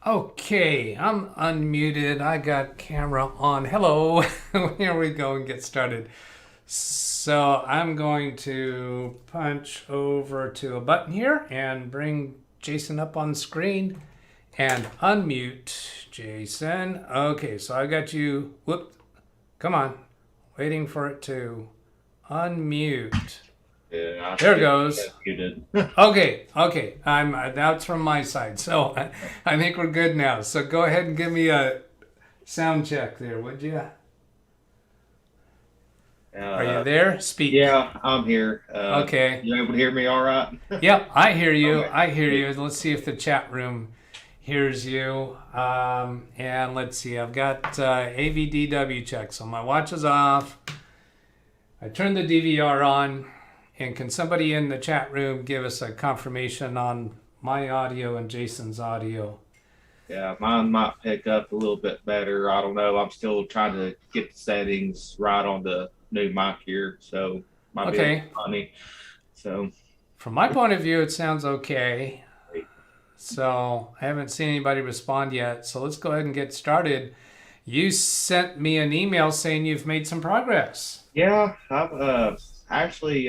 Okay, I'm unmuted. I got camera on. Hello. Here we go and get started. So I'm going to punch over to a button here and bring Jason up on screen and unmute Jason. Okay, so I got you. Whoop. Come on. Waiting for it to unmute. Yeah, I There it still goes. muted. Okay. I'm that's from my side. So I think we're good now. So go ahead and give me a sound check there, would you? Are you Uh, there? Speak. yeah, I'm here. Okay. You able to hear me all right? Yep, I hear you. Okay. I hear Sweet. you. Let's see if the chat room hears you. And let's see. I've got AVDW check. So my watch is off. I turned the DVR on. And can somebody in the chat room give us a confirmation on my audio and Jason's audio? Yeah, mine might pick up a little bit better. I don't know. I'm still trying to get the settings right on the new mic here, so might be a little Okay. funny. So, From my point of view, it sounds okay. So I haven't seen anybody respond yet. So let's go ahead and get started. You sent me an email saying you've made some progress. yeah, I've actually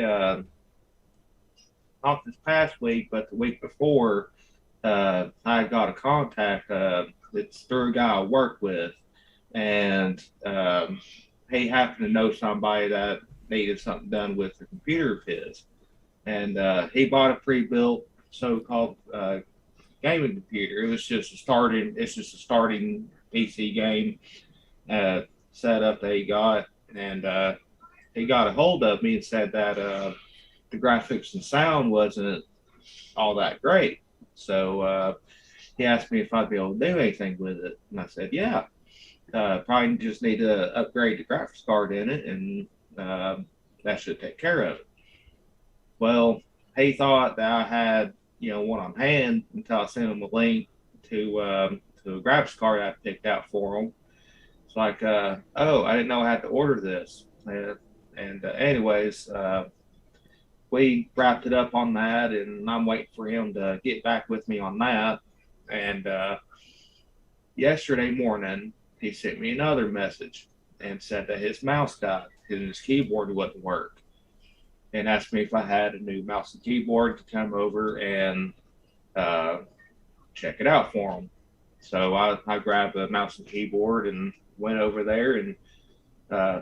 not this past week, but the week before, I got a contact. It's through a guy I work with, and he happened to know somebody that needed something done with the computer of his, and he bought a pre-built so-called gaming computer. It was just a starting. It's just a starting PC game uh, setup that he got, and he got a hold of me and said that the graphics and sound wasn't all that great. So he asked me if I'd be able to do anything with it, and I said, yeah. Probably just need to upgrade the graphics card in it, and that should take care of it. Well, he thought that I had, one on hand until I sent him a link to a graphics card I picked out for him. It's like, oh, I didn't know I had to order this. And anyways, we wrapped it up on that, and I'm waiting for him to get back with me on that. And yesterday morning, he sent me another message and said that his mouse died and his keyboard wouldn't work, and asked me if I had a new mouse and keyboard to come over and uh, check it out for him. So I grabbed a mouse and keyboard and went over there, and uh,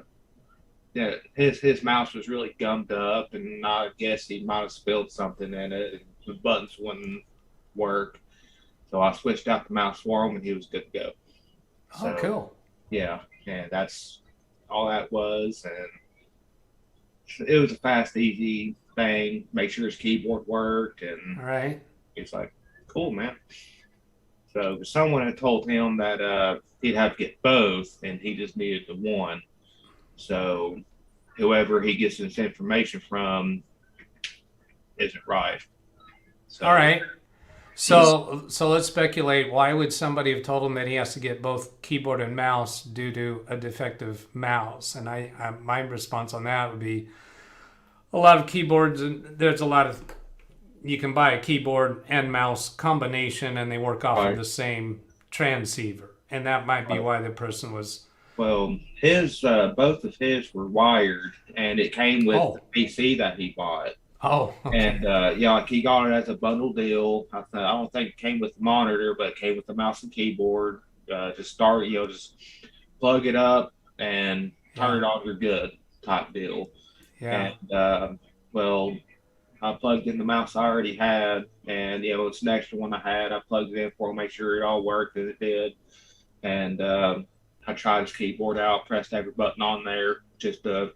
yeah, his mouse was really gummed up, and I guess he might have spilled something in it. And the buttons wouldn't work, so I switched out the mouse for him, and he was good to go. Oh, So cool. yeah, and that's all that was, and it was a fast, easy thing. Make sure his keyboard worked, and All right. it's like, cool, man. So someone had told him that he'd have to get both, and he just needed the one. So whoever he gets this information from isn't right. All So right. So let's speculate. Why would somebody have told him that he has to get both keyboard and mouse due to a defective mouse? And my response on that would be a lot of keyboards. And there's a lot of you can buy a keyboard and mouse combination, and they work off of right, the same transceiver, and that might be right. why the person was. Well, his both of his were wired, and it came with the Oh, PC that he bought. oh, And okay, yeah, like he got it as a bundle deal. I don't think it came with the monitor, but it came with the mouse and keyboard. To start, just plug it up and turn yeah, it on. You're good, type deal. yeah, And well, I plugged in the mouse I already had, and it's an extra one I had. I plugged it in for him, make sure it all worked, and it did. And I tried his keyboard out, pressed every button on there just to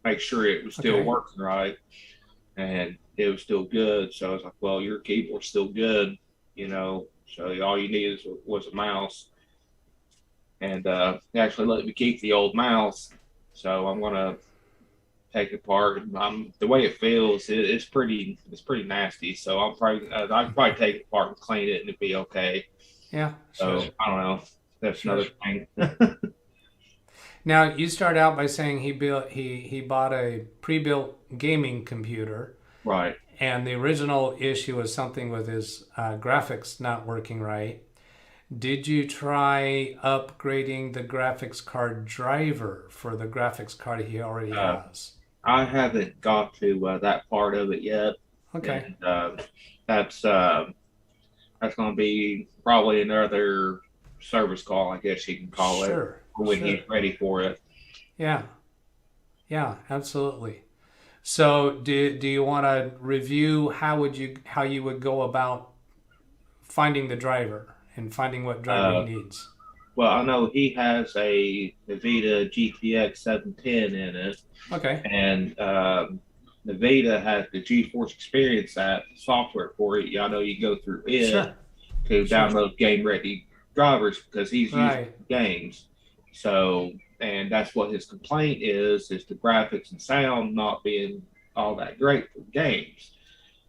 make sure it was still okay, working right, and it was still good. So I was like, well, your keyboard's still good, So all you need was a mouse, and they actually let me keep the old mouse. So I'm gonna take it apart. The way it feels, it's pretty nasty. So I can probably take it apart and clean it, and it'd be okay. yeah, So sure, I don't know. That's sure. another thing. Now you start out by saying he bought a pre-built gaming computer, Right. and the original issue was something with his graphics not working right. Did you try upgrading the graphics card driver for the graphics card he already Uh, has? I haven't got to that part of it yet, Okay, and that's uh, that's going to be probably another service call, I guess you can call it, sure, when he's sure. ready for it. Yeah, yeah, absolutely. So, do you want to review how you would go about finding the driver and finding what driver he Uh, needs? well, I know he has a Nvidia GTX 710 in it, Okay, and Nvidia has the GeForce Experience app software for it. Yeah, I know you go through it sure, to sure. download game ready drivers because he's using Right. games. So, and that's what his complaint is the graphics and sound not being all that great for games.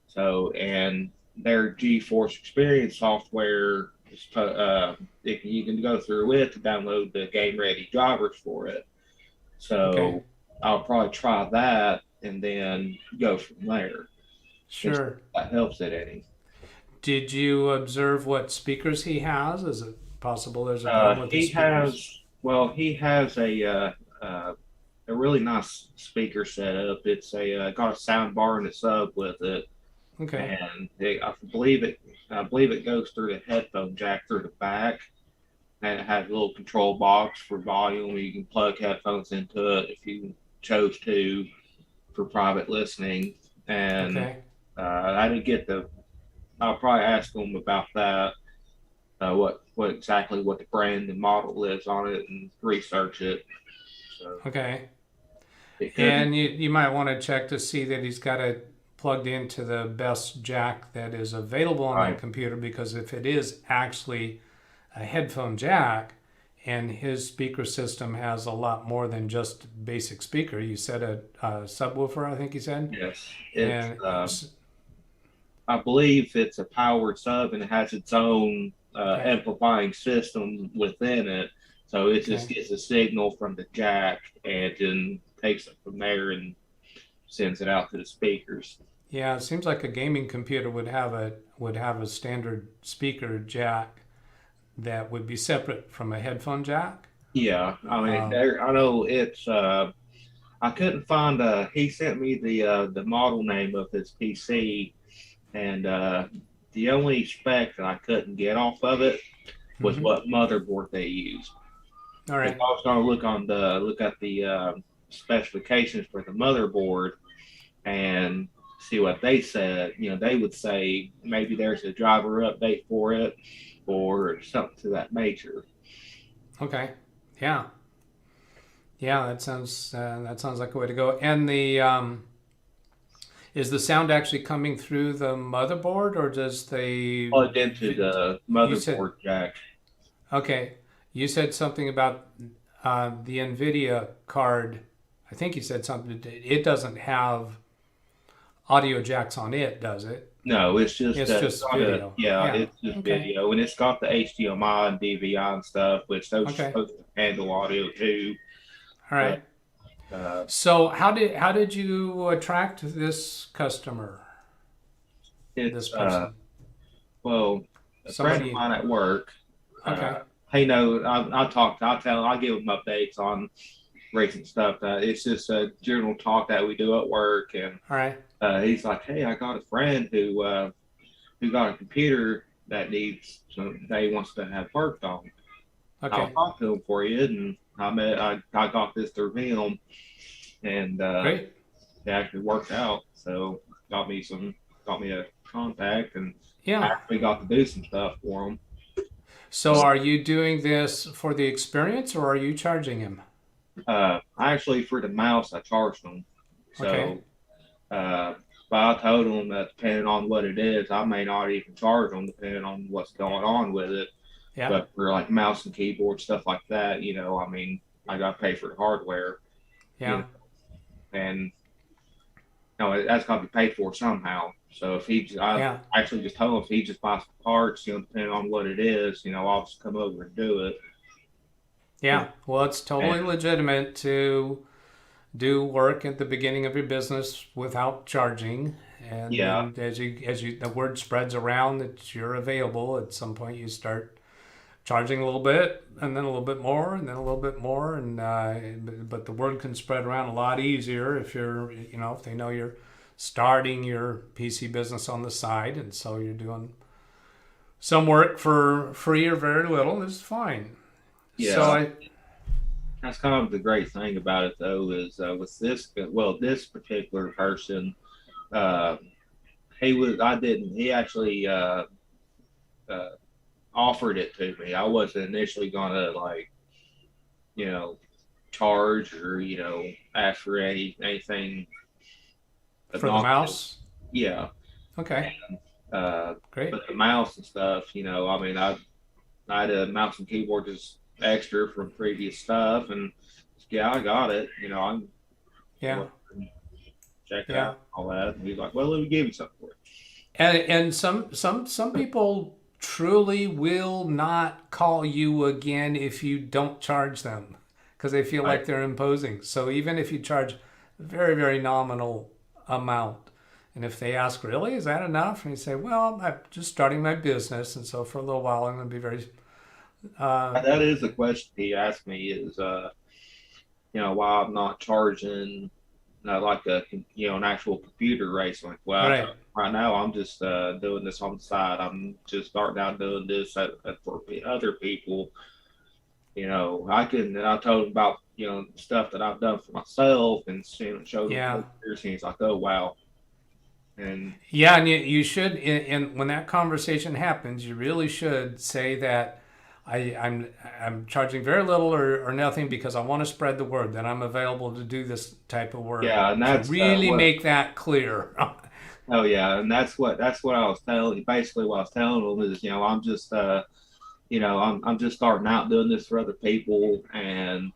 So, and their GeForce Experience software, you can go through it to download the game ready drivers for it. Okay, So, I'll probably try that and then go from there. If sure. that helps it any. Did you observe what speakers he has? Is it possible there's a problem with his speakers? He has a really nice speaker setup. It's got a sound bar in the sub with it, Okay, and I believe it goes through the headphone jack through the back, and it has a little control box for volume. You can plug headphones into it if you chose to for private listening. And okay. I didn't get the. I'll probably ask them about that. What exactly what the brand and model is on it, and research it. So Okay. it could. And you might want to check to see that he's got it plugged into the best jack that is available on that Right. computer, because if it is actually a headphone jack and his speaker system has a lot more than just basic speaker, you said a subwoofer, I think you said, Yes, and I believe it's a powered sub and it has its own okay, amplifying system within it. So it just okay, gets a signal from the jack and then takes it from there and sends it out to the speakers. yeah, it seems like a gaming computer would have a standard speaker jack that would be separate from a headphone jack. Yeah, I mean, Um, I know it's. I couldn't find. He sent me the model name of his PC, and the only spec that I couldn't get off of it was mhm. what motherboard they used. All If right. I was going to look at the specifications for the motherboard and see what they said, they would say maybe there's a driver update for it or something to that nature. Okay. Yeah. Yeah. That sounds like a way to go. And the is the sound actually coming through the motherboard, or does the Plugged into the you said motherboard jack. okay? You said something about the NVIDIA card. I think you said something. It doesn't have audio jacks on it, does it? No, it's just It's just video. Yeah. it's just Okay. video, and it's got the HDMI and DVI and stuff, which those are Okay. supposed to handle audio too. All But right. uh, So how did you attract this customer? This it's person? well, a friend of Somebody? mine at work. Okay. Hey, no, I give him updates on recent stuff. It's just a general talk that we do at work, and All right. he's like, "Hey, I got a friend who got a computer that he wants to have worked on. I'll Okay. talk to him for you." And I got this through him, and Great. it actually worked out. So got me a contact, and I Yeah. actually got to do some stuff for him. So are you doing this for the experience, or are you charging him? I actually for the mouse I charged him. Okay. So, but I told him that depending on what it is, I may not even charge them depending on what's going on with it. Yeah. But for like mouse and keyboard stuff like that, I mean, I got to pay for the hardware, you Yeah. know, and that's got to be paid for somehow. So I Yeah. actually just told him if he just buys some parts, depending on what it is, I'll just come over and do it. You know, Yeah. Well, it's and totally legitimate to do work at the beginning of your business without charging. And yeah, then the word spreads around that you're available, at some point you start charging a little bit, and then a little bit more, and then a little bit more, and but the word can spread around a lot easier if you're, if they know you're starting your PC business on the side, and so you're doing some work for free or very little is fine. Yeah. So that's kind of the great thing about it, though, is with this particular person, uh, he actually offered it to me. I wasn't initially gonna charge or ask for anything for the mouse, yeah. Okay. Great. But the mouse and stuff, I mean, I had a mouse and keyboard just extra from previous stuff, and yeah, I got it. I'm check out all that. And he's like, well, let me give you something for it. And some people truly will not call you again if you don't charge them because they feel like they're imposing. So even if you charge a very, very nominal amount, and if they ask, really, is that enough? And you say, well, I'm just starting my business, and so for a little while I'm going to be very... that is the question he asked me is, why I'm not charging like an actual computer race. I'm like, well, right now I'm just doing this on the side. I'm just starting out doing this for other people. And I told him about, stuff that I've done for myself and showed him pictures, and he's like, oh, wow. And you should, and when that conversation happens, you really should say that I'm charging very little or nothing because I want to spread the word that I'm available to do this type of work. Yeah, and that's really make that clear. Oh yeah, and that's what I was telling. Basically, what I was telling them is, I'm just, I'm just starting out doing this for other people, and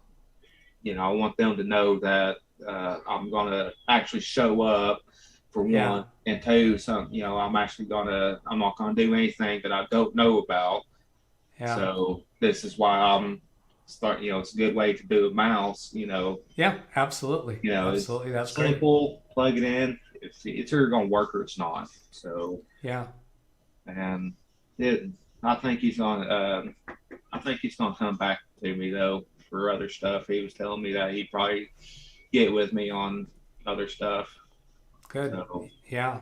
I want them to know that I'm gonna actually show up. For one, and two, I'm not gonna do anything that I don't know about. Yeah. So this is why I'm starting. It's a good way to do a mouse. Yeah, absolutely. Absolutely, that's simple. Great. Plug it in. It's either gonna work or it's not. So yeah, and I think he's gonna come back to me though for other stuff. He was telling me that he'd probably get with me on other stuff. Good. So, yeah.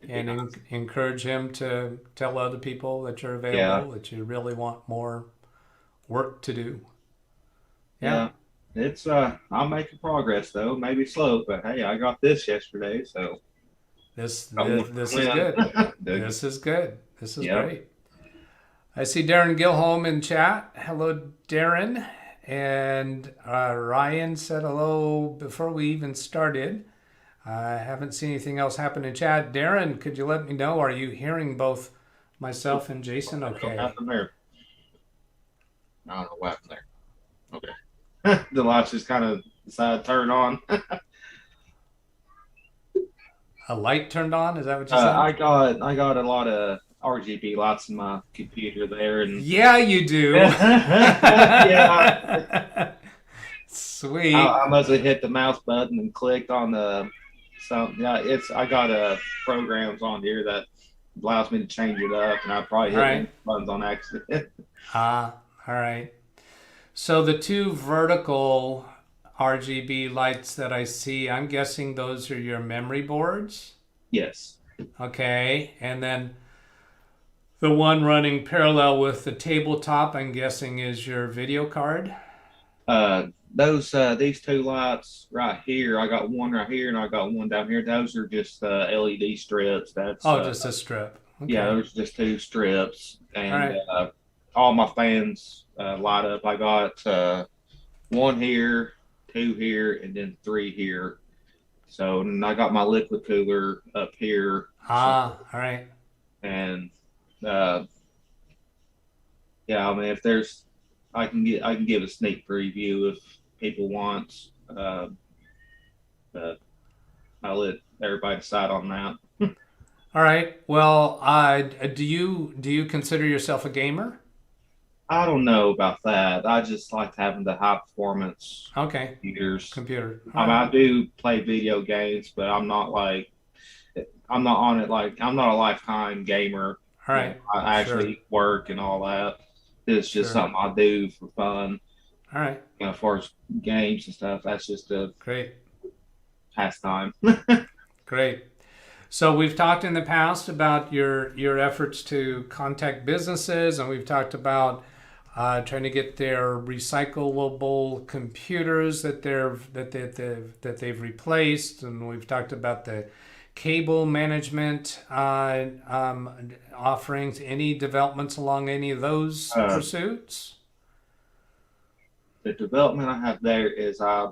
And encourage him to tell other people that you're available, that you really want more work to do. Yeah. It's I'm making progress though, maybe slow, but hey, I got this yesterday, so this is good. This is good. This is great. I see Darren Gilholm in chat. Hello, Darren. And Ryan said hello before we even started. I haven't seen anything else happen in chat. Darren, could you let me know? Are you hearing both myself and Jason? Okay. What happened there? I don't know what happened there. Okay. The lights just kind of decided to turn on. A light turned on? Is that what you said? I got a lot of RGB lights in my computer there, and yeah, you do. Yeah. Sweet. I must have hit the mouse button and clicked on the something. Yeah, I got programs on here that allows me to change it up, and I probably hit buttons on accident. All right. So the two vertical RGB lights that I see, I'm guessing those are your memory boards? Yes. Okay. And then the one running parallel with the tabletop, I'm guessing, is your video card? These two lights right here, I got one right here and I got one down here. Those are just LED strips. That's just a strip. Okay. Yeah, those are just two strips, and all my fans light up. I got one here, two here, and then three here. So, and I got my liquid cooler up here. All right. And yeah, I mean, if there's, I can give a sneak preview if people want. But I'll let everybody decide on that. All right. Well, do you consider yourself a gamer? I don't know about that. I just like having the high performance computers. I do play video games, but I'm not on it like I'm not a lifetime gamer. All right. I actually work and all that. It's just Sure. something I do for fun. All right. As far as games and stuff, that's just a Great. pastime. Great. So we've talked in the past about your efforts to contact businesses, and we've talked about trying to get their recyclable computers that they've replaced, and we've talked about the cable management offerings. Any developments along any of those Uh, pursuits? the development I have there is I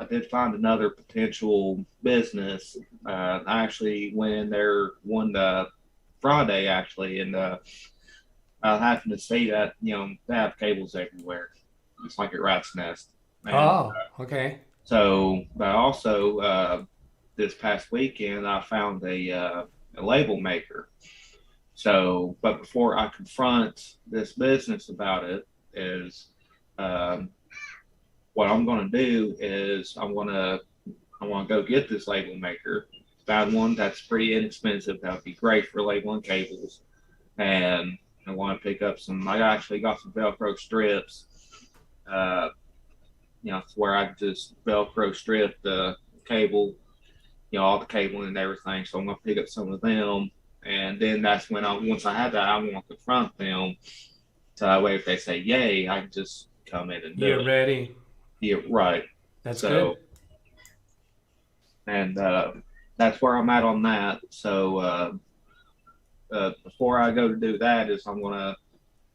did find another potential business. I actually went in there one Friday actually, and I happened to see that they have cables everywhere. It's like a rat's nest. And Oh, okay. so, but also this past weekend I found a label maker. So, but before I confront this business about it, is um, what I'm going to do is I want to go get this label maker. Found one that's pretty inexpensive. That would be great for labeling cables. And I want to pick up some. I actually got some Velcro strips. Uh, where I just Velcro strip the cable, all the cabling and everything. So I'm gonna pick up some of them, and then that's when once I have that, I want to confront them. So that way, if they say yay, I can just come in and do You're it. ready. Yeah, right. That's So good. and that's where I'm at on that. So before I go to do that, is I'm gonna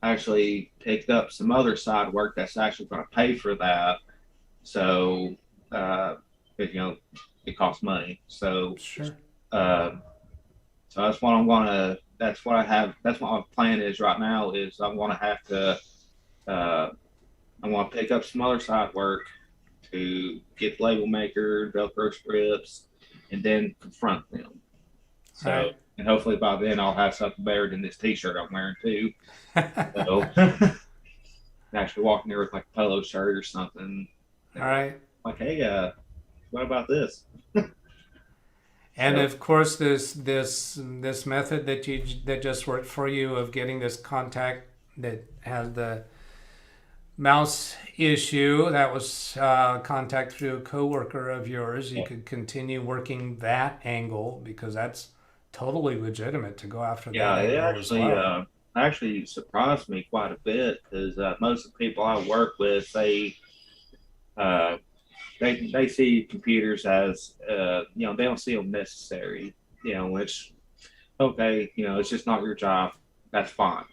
actually pick up some other side work that's actually going to pay for that. So, uh, if, it costs money. So, Sure. uh, so that's what I'm going to, that's what I have, that's what my plan is right now is I'm going to have to, uh, I'm going to pick up some other side work to get label maker, Velcro strips, and then confront them. All So, right. and hopefully by then I'll have something better than this t-shirt I'm wearing too. So, actually walking there with like a polo shirt or something. All right. Like, hey, what about this? And So, of course, this method that just worked for you of getting this contact that has the mouse issue, that was contact through a coworker of yours. You yeah, could continue working that angle because that's totally legitimate to go after that yeah, it angle as well. actually surprised me quite a bit because most of the people I work with, uh, they see computers as they don't see them necessary. Which okay, it's just not your job. That's fine.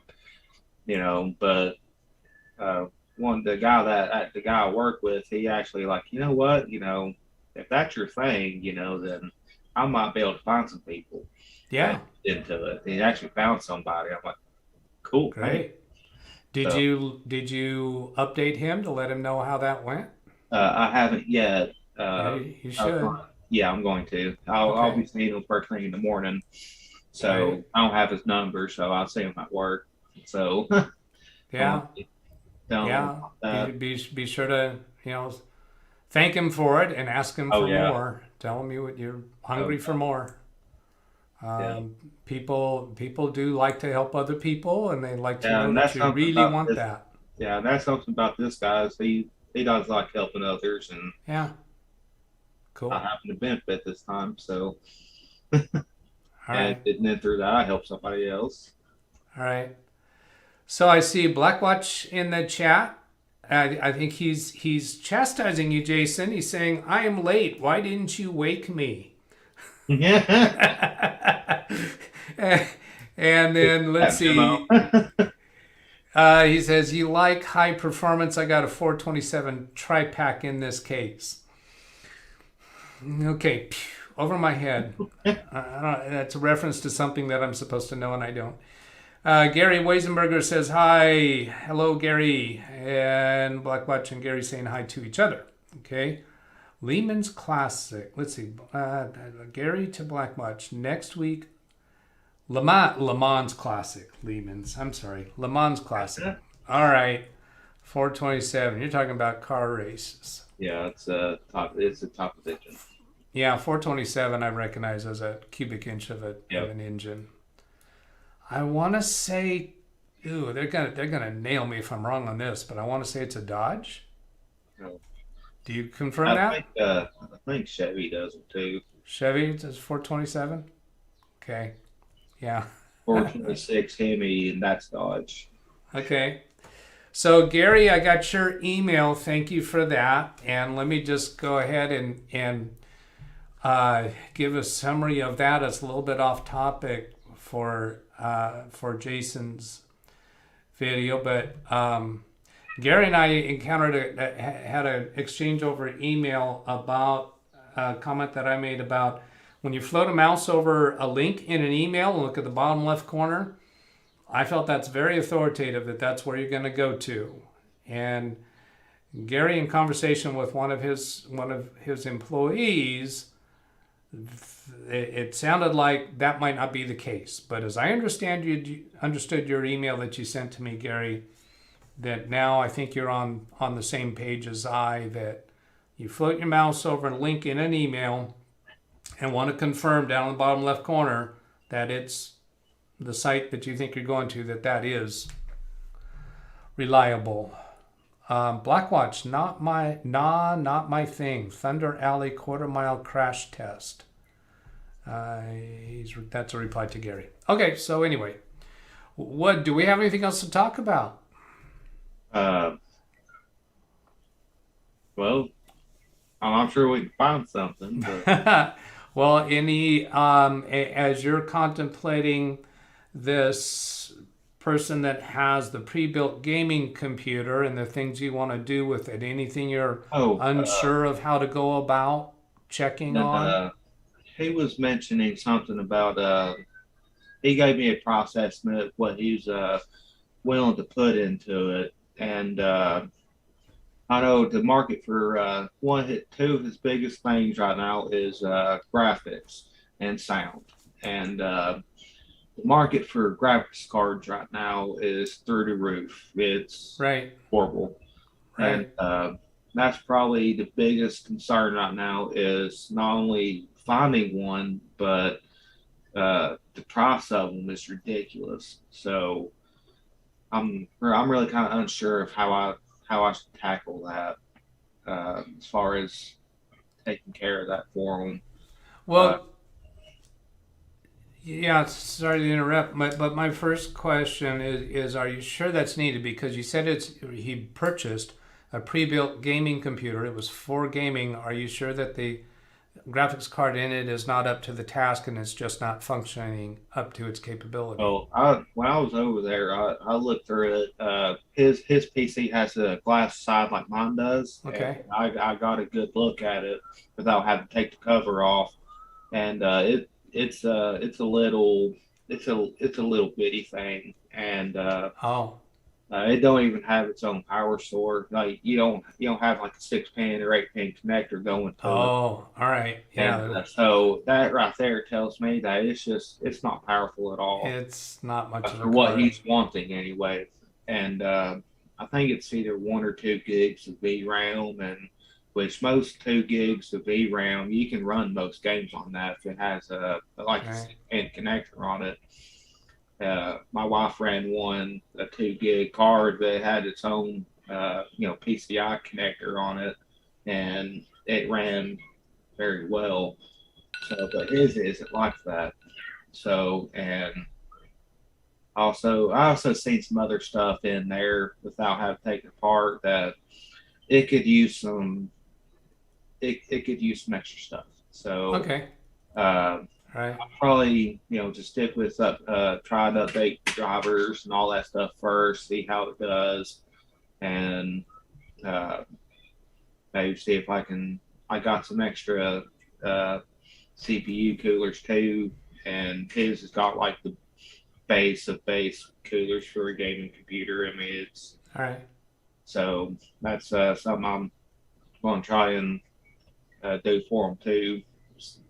But uh, the guy I work with, he actually like, what, if that's your thing, then I might be able to find some people that Yeah, into it. He actually found somebody. I'm like, cool, thanks. great. Did So you update him to let him know how that went? I haven't yet. Yeah, Uh, you I was should. going, yeah, I'm going to. I'll Okay. be seeing him first thing in the morning. So Right. I don't have his number, so I'll see him at work. So I want Yeah. to tell him Yeah. about Be that. be be sure to thank him for it and ask him Oh for yeah, more. Tell him you're oh hungry for more. yeah, People do like to help other people, and they like to yeah. know And that that's you something really about want this. that. Yeah, that's something about this guy. Is he does like helping others, and Yeah, I cool. happen to benefit this time. So All and right, then through that, I help somebody else. all right. So I see Blackwatch in the chat. I think he's chastising you, Jason. He's saying, "I am late. Why didn't you wake me?" Yeah, And then let's that memo. see. He says, "You like high performance? I got a 427 tri-pack in this case." Okay, over my head. I don't, that's a reference to something that I'm supposed to know and I don't. Gary Weisenberger says hi. Hello, Gary. And Blackwatch and Gary saying hi to each other. Okay. Lehman's Classic. Let's see. Gary to Blackwatch. Next week, Le Mans Classic. Lehman's. I'm sorry. Le Mans Classic. All right. 427. You're talking about car races. Yeah, it's a top. It's a top edition. Yeah, 427 I recognize as a cubic inch of Yep. an engine. I want to say Ooh, they're gonna nail me if I'm wrong on this, but I want to say it's a Dodge. So, Do you confirm that? I think Chevy does it too. Chevy, it's 427. Okay, yeah. 426 Hemi, and that's Dodge. Okay. So Gary, I got your email. Thank you for that. And let me just go ahead and give a summary of that. It's a little bit off topic for Jason's video, but Gary and I had an exchange over email about a comment that I made about when you float a mouse over a link in an email and look at the bottom left corner. I felt that's very authoritative that that's where you're going to go to. And Gary, in conversation with one of his employees, it sounded like that might not be the case. But as I understood your email that you sent to me, Gary, that now I think you're on the same page as I, that you float your mouse over a link in an email and want to confirm down in the bottom left corner that it's the site that you think you're going to, that is reliable. Blackwatch, not my thing. Thunder Alley quarter mile crash test. That's a reply to Gary. Okay, so anyway, what do we have anything else to talk about? Uh, well, I'm sure we can find something, but Well, as you're contemplating this person that has the pre-built gaming computer and the things you want to do with it, anything you're oh, unsure of how to go about checking on? he was mentioning something about he gave me a price estimate what he's willing to put into it, and I know the market for two of his biggest things right now is graphics and sound, and the market for graphics cards right now is through the roof. It's Right, horrible, and right. that's probably the biggest concern right now is not only finding one, but the price of them is ridiculous. So I'm really kind of unsure of how I should tackle that as far as taking care of that for them. Uh, Well, yeah, sorry to interrupt, but my first question is are you sure that's needed? Because you said he purchased a pre-built gaming computer. It was for gaming. Are you sure that the graphics card in it is not up to the task and it's just not functioning up to its capability? when I was over there, I looked through it. His PC has a glass side like mine does, and Okay. I got a good look at it without having to take the cover off. And it's a little it's a little bitty thing, and Oh, it don't even have its own power source. Like you don't have like a 6 pin or 8 pin connector going to it. all right. And Yeah, so that right there tells me that it's not powerful at all it's not much of a for what card. he's wanting anyway. And I think it's either 1 or 2 gigs of VRAM, and which most 2 gigs of VRAM you can run most games on that if it has a Right. 6 pin connector on it. My wife ran a 2 gig card that had its own PCI connector on it, and it ran very well. So, but his isn't like that. So, and I also seen some other stuff in there without having to take it apart that it could use some it could use some extra stuff. So Okay. uh, All right. I'll probably just stick with try to update drivers and all that stuff first, see how it does, and uh, maybe see if I can. I got some extra CPU coolers too, and his has got like the base of base coolers for a gaming computer. I mean, it's All right. so that's something I'm going to try and do for him too.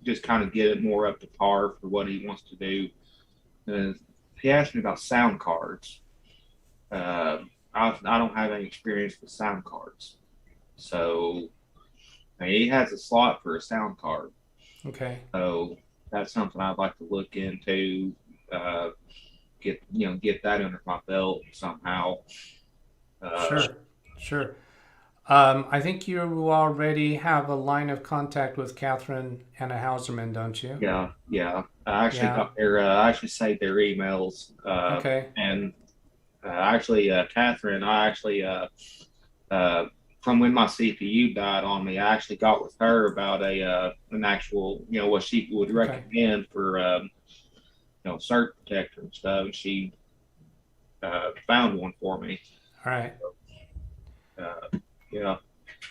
Just kind of get it more up to par for what he wants to do. He asked me about sound cards. I don't have any experience with sound cards, so I mean, he has a slot for a sound card. Okay. So that's something I'd like to look into. get that under my belt somehow. Sure, sure. I think you already have a line of contact with Catherine and a Hauserman, don't you? Yeah, yeah. I actually Yeah. got their. I actually saved their emails. Okay. And actually, Catherine, I actually uh, from when my CPU died on me, I actually got with her about an actual, what she would Okay. recommend for circuit protector and stuff. And she found one for me. All right. Yeah,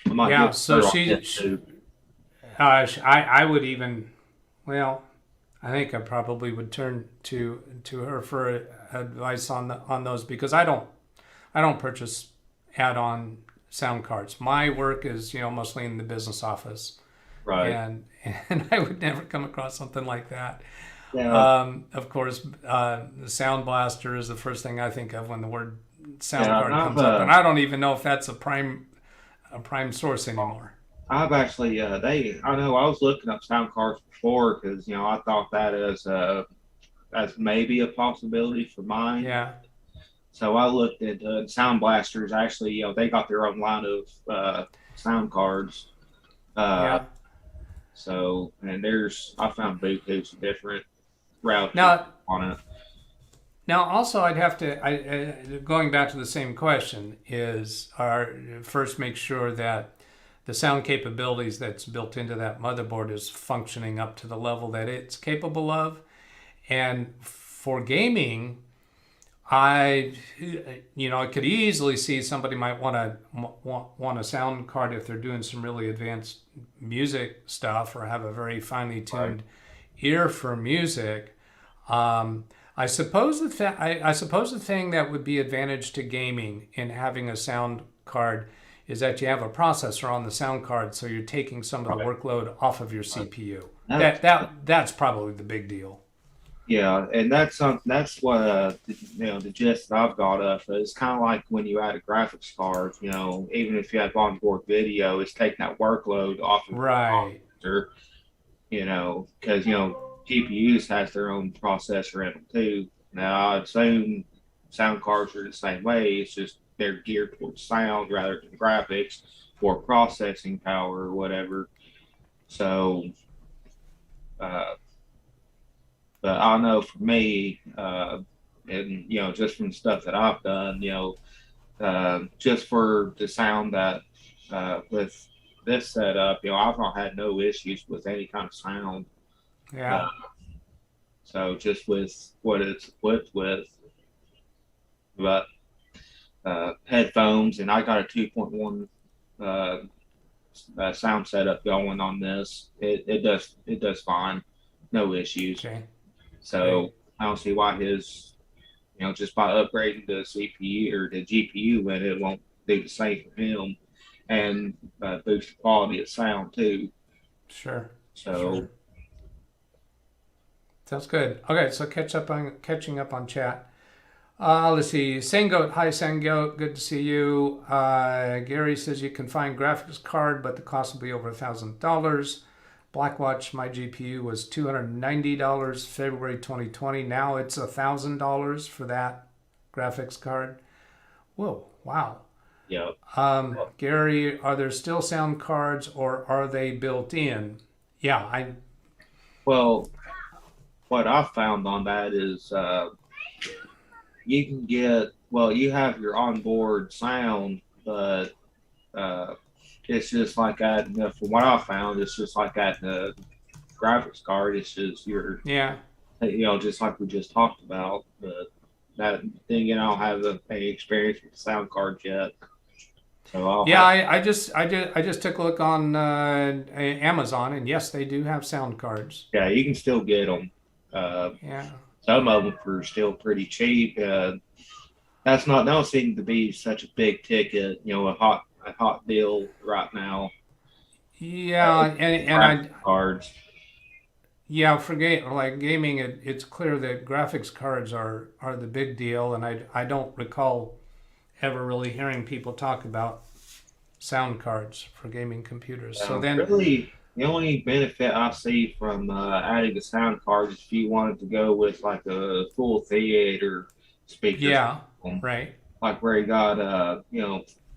I might Yeah. get So her on this too. I would even, well, I think I probably would turn to her for advice on those because I don't purchase add-on sound cards. My work is mostly in the business office, Right. and and I would never come across something like that. Yeah. Of course, the Sound Blaster is the first thing I think of when the word sound Yeah. And card comes up, and I don't even know if that's a prime source anymore. I've actually I know I was looking up sound cards before because I thought that as maybe a possibility for mine. Yeah, So I looked at Sound Blasters. Actually, they got their own line of sound cards. Uh, yeah. and I found Bluetooth's different routes Now, on it. now also I'd have to going back to the same question is first make sure that the sound capabilities that's built into that motherboard is functioning up to the level that it's capable of. And for gaming, I could easily see somebody might want a sound card if they're doing some really advanced music stuff or have a very finely Right. tuned ear for music. I suppose the thing that would be advantage to gaming in having a sound card is that you have a processor on the sound card, so you're taking some of the Right. workload off of your CPU. That's, That's probably the big deal. yeah, and that's what the gist that I've got of it. It's kind of like when you add a graphics card. Even if you have onboard video, it's taking that workload off of the Right. processor. Because GPUs has their own processor in them too. Now I assume sound cards are the same way. It's just they're geared towards sound rather than graphics or processing power or whatever. So, uh, but I know for me, and just from stuff that I've done, just for the sound that with this setup, I've not had no issues with any kind of sound. Yeah. Uh, so just with what it's equipped with, but headphones, and I got a 2.1 sound setup going on this. It does fine, no issues. Okay. So Great. I don't see why his, just by upgrading the CPU or the GPU, when it won't do the same for him, and boost the quality of sound too. Sure. So Sure. Sounds good. Okay, so catching up on chat. Let's see. Sangoat, hi Sangoat, good to see you. Gary says you can find graphics card, but the cost will be over $1,000. Blackwatch, my GPU was $290 February 2020. Now it's $1,000 for that graphics card. Whoa, wow. yeah, Gary, are there still sound cards or are they built in? Yeah, well, what I found on that is you can you have your onboard sound, but uh, it's just like adding, from what I found, it's just like adding a graphics card. It's just yeah. just like we just talked about. But that thing, I don't have any experience with sound cards yet. So Yeah, I just took a look on Amazon, and yes, they do have sound cards. yeah, you can still get them. Uh, Yeah, some of them are still pretty cheap. That don't seem to be such a big ticket, a hot deal right now. yeah, and Graphics cards. yeah, for like gaming, it's clear that graphics cards are the big deal, and I don't recall ever really hearing people talk about sound cards for gaming computers. So then, Really, The only benefit I see from adding the sound card is if you wanted to go with like a full theater speaker Yeah, system, right. like where you got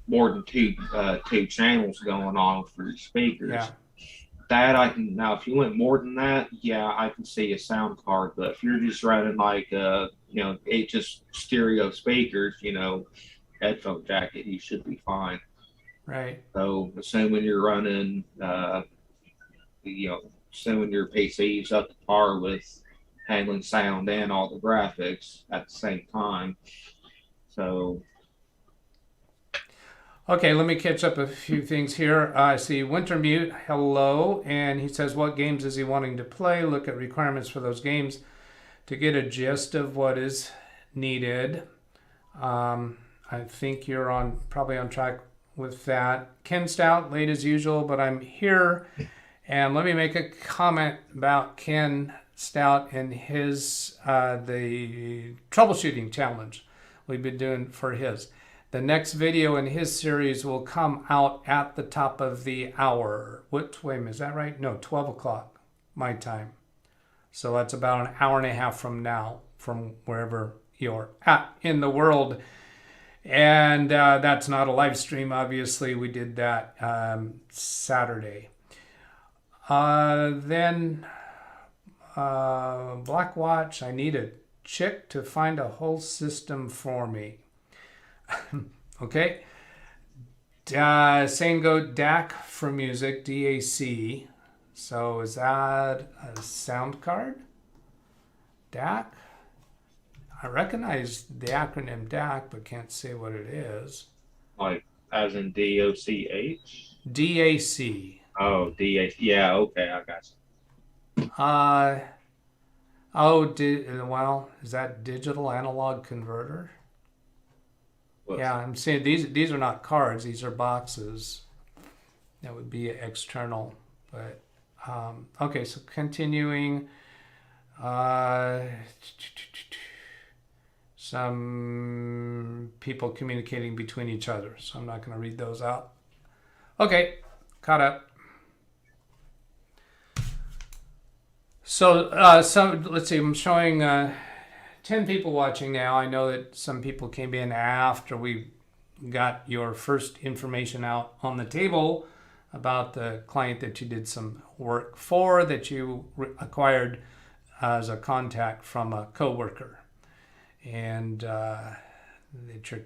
more than two channels going on for your Yeah, speakers. That I can now. If you went more than that, yeah, I can see a sound card. But if you're just running like eight just stereo speakers, headphone jacket, you should be fine. right. So assuming you're running, assuming your PC's up to par with handling sound and all the graphics at the same time. So Okay, let me catch up a few things here. I see Wintermute, hello, and he says, what games is he wanting to play? Look at requirements for those games to get a gist of what is needed. I think you're probably on track with that. Ken Stout, late as usual, but I'm here. And let me make a comment about Ken Stout and his the troubleshooting challenge we've been doing for his. The next video in his series will come out at the top of the hour. Wait a minute, is that right? No, 12 o'clock my time. So that's about an hour and a half from now, from wherever you're at in the world. And that's not a live stream, obviously. We did that Saturday. Then Blackwatch, I need a chick to find a whole system for me. Okay. Saying go DAC for music, DAC. So is that a sound card? DAC? I recognize the acronym DAC, but can't say what it is. like as in DOCH. DAC. Oh, DH. Yeah, okay, I got you. Well, is that digital analog converter? Well, Yeah, I'm saying these are not cards; these are boxes. That would be external, but okay. So continuing, some people communicating between each other. So I'm not going to read those out. Okay, caught up. So let's see. I'm showing 10 people watching now. I know that some people came in after we got your first information out on the table about the client that you did some work for, that you acquired as a contact from a coworker, and that you're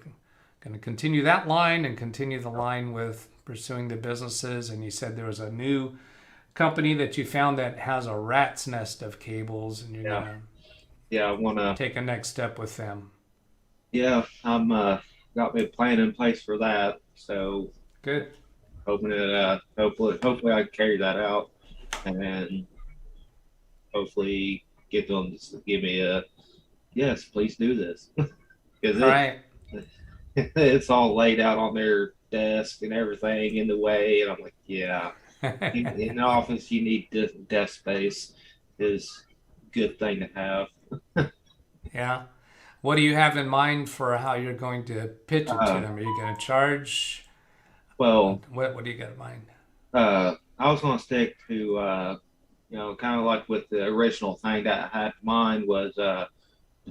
going to continue that line and continue the line with pursuing the businesses. And you said there was a new company that you found that has a rat's nest of cables, and you're yeah, going yeah, I to wanna. take a next step with them. Yeah, I'm got me a plan in place for that. So Good. hoping that hopefully I can carry that out and hopefully get them to give me a yes, please do this because All right. it's all laid out on their desk and everything in the way, and I'm like, yeah. In the office, you need desk space is a good thing to have. Yeah. What do you have in mind for how you're going to pitch it to Uh, them? Are you going to charge? well, What do you got in mind? I was going to stick to, kind of like with the original thing that I had in mind was the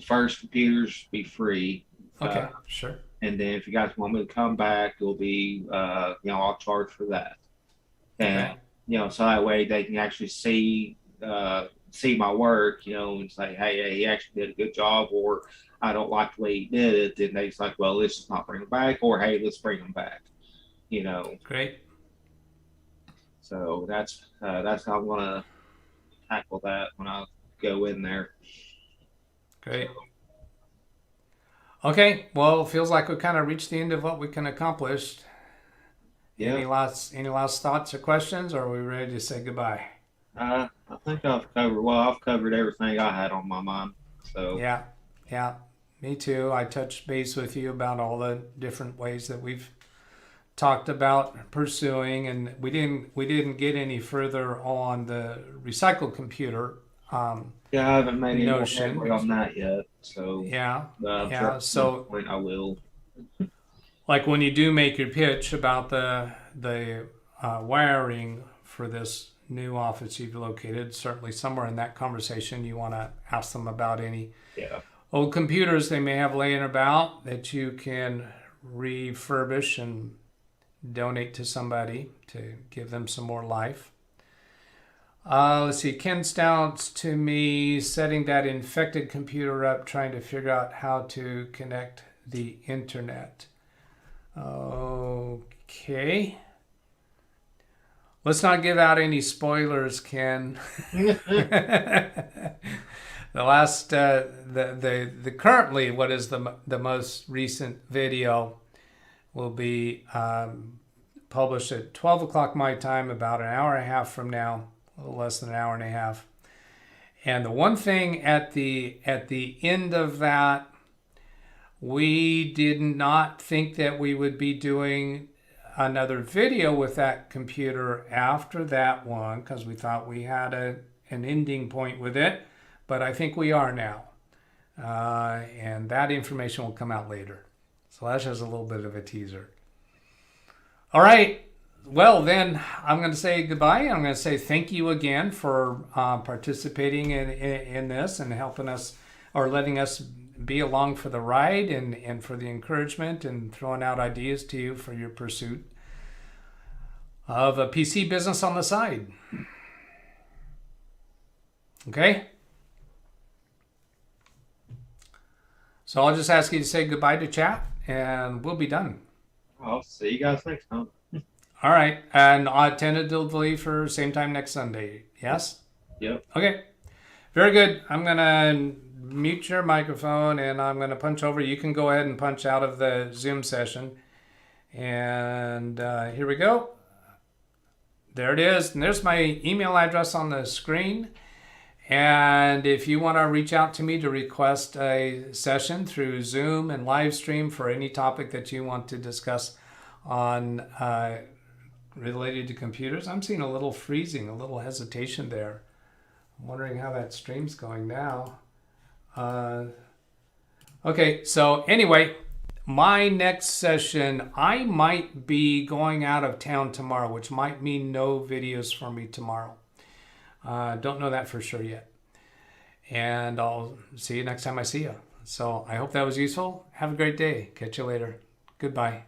first computers be free. Uh, Okay, sure. and then if you guys want me to come back, it'll be, I'll charge for that. And, Okay. so that way they can actually see my work, and say, hey, he actually did a good job, or I don't like the way he did it. Then they just like, well, let's just not bring him back, or hey, let's bring him back, you know. Great. So that's how I'm gonna tackle that when I go in there. So Great. Okay. Well, it feels like we kind of reached the end of what we can accomplish. yeah, Any last thoughts or questions, or are we ready to say goodbye? I think I've covered everything I had on my mind. So Yeah. Yeah. Me too. I touched base with you about all the different ways that we've talked about pursuing, and we didn't get any further on the recycled computer yeah, I haven't made any more headway notion. on that yet. So Yeah, I'm sure yeah. at some So, point I will. like when you do make your pitch about the wiring for this new office you've located. Certainly somewhere in that conversation you want to ask them about any old computers they may have laying about that you can refurbish and donate to somebody to give them some more life. Let's see, Ken Stout's to me, setting that infected computer up, trying to figure out how to connect the internet. Okay. Let's not give out any spoilers, Ken. The last, the currently, what is the most recent video will be published at 12 o'clock my time, about an hour and a half from now. A little less than an hour and a half. And the one thing at the end of that, we did not think that we would be doing another video with that computer after that one, because we thought we had an ending point with it, but I think we are now. And that information will come out later. So that's just a little bit of a teaser. All right. Well, then I'm going to say goodbye. I'm going to say thank you again for participating in this and helping us, or letting us be along for the ride, and for the encouragement and throwing out ideas to you for your pursuit of a PC business on the side. Okay? So I'll just ask you to say goodbye to chat, and we'll be done. I'll see you guys next time. All right, and tentatively for same time next Sunday, yes? Yep. Okay, very good. I'm going to mute your microphone, and I'm going to punch over. You can go ahead and punch out of the Zoom session. And here we go. There it is. And there's my email address on the screen. And if you want to reach out to me to request a session through Zoom and live stream for any topic that you want to discuss on related to computers. I'm seeing a little freezing, a little hesitation there. I'm wondering how that stream's going now. Okay, so anyway, my next session, I might be going out of town tomorrow, which might mean no videos for me tomorrow. Don't know that for sure yet. And I'll see you next time I see you. So I hope that was useful. Have a great day. Catch you later. Goodbye.